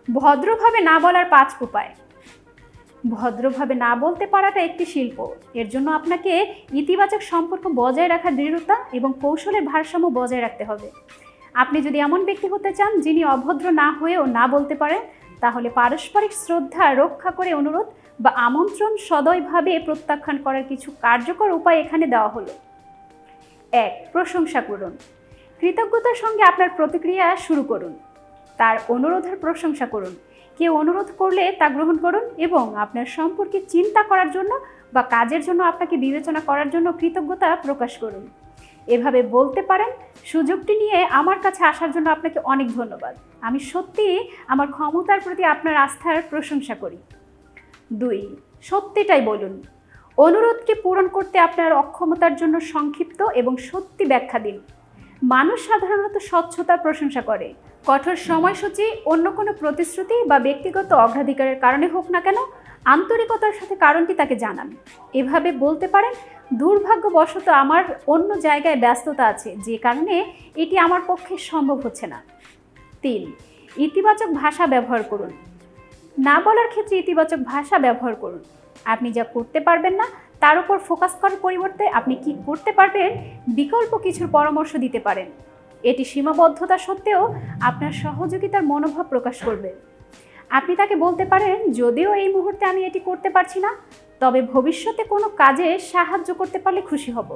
ভদ্রভাবে না বলার 5 উপায়। ভদ্রভাবে না বলতে পারাটা একটি শিল্প। এর জন্য আপনাকে ইতিবাচক সম্পর্ক বজায় রাখার দৃঢ়তা এবং কৌশলের ভারসাম্য বজায় রাখতে হবে। আপনি যদি এমন ব্যক্তি হতে চান যিনি অভদ্র না হয়েও না বলতে পারেন, তাহলে পারস্পরিক শ্রদ্ধা রক্ষা করে অনুরোধ বা আমন্ত্রণ সদয়ভাবে প্রত্যাখ্যান করার কিছু কার্যকর উপায় এখানে দেওয়া হলো। 1. প্রশংসা করুন। কৃতজ্ঞতার সঙ্গে আপনার প্রতিক্রিয়া শুরু করুন। তার অনুরোধের প্রশংসা করুন। কেউ অনুরোধ করলে তা গ্রহণ করুন এবং আপনার সম্পর্কে চিন্তা করার জন্য বা কাজের জন্য আপনাকে বিবেচনা করার জন্য কৃতজ্ঞতা প্রকাশ করুন। এভাবে বলতে পারেন, সুযোগটি নিয়ে আমার কাছে আসার জন্য আপনাকে অনেক ধন্যবাদ। আমি সত্যিই আমার ক্ষমতার প্রতি আপনার আস্থার প্রশংসা করি। 2. সত্যিটাই বলুন। অনুরোধটি পূরণ করতে আপনার অক্ষমতার জন্য সংক্ষিপ্ত এবং সত্যি ব্যাখ্যা দিন। মানুষ সাধারণত স্বচ্ছতার প্রশংসা করে। কঠোর সময়সূচি, অন্য কোনো প্রতিশ্রুতি বা ব্যক্তিগত অগ্রাধিকারের কারণে হোক না কেন, আন্তরিকতার সাথে কারণটি তাকে জানান। এভাবে বলতে পারেন, দুর্ভাগ্যবশত আমার অন্য জায়গায় ব্যস্ততা আছে, যে কারণে এটি আমার পক্ষে সম্ভব হচ্ছে না। 3. ইতিবাচক ভাষা ব্যবহার করুন। না বলার ক্ষেত্রে ইতিবাচক ভাষা ব্যবহার করুন। আপনি যা করতে পারবেন না তার উপর ফোকাস করার পরিবর্তে আপনি কি করতে পারবেন বিকল্প কিছুর পরামর্শ দিতে পারেন। এটি সীমাবদ্ধতা সত্ত্বেও আপনার সহযোগিতার মনোভাব প্রকাশ করবে। আপনি তাকে বলতে পারেন, যদিও এই মুহূর্তে আমি এটি করতে পারছি না, তবে ভবিষ্যতে কোনো কাজে সাহায্য করতে পারলে খুশি হব।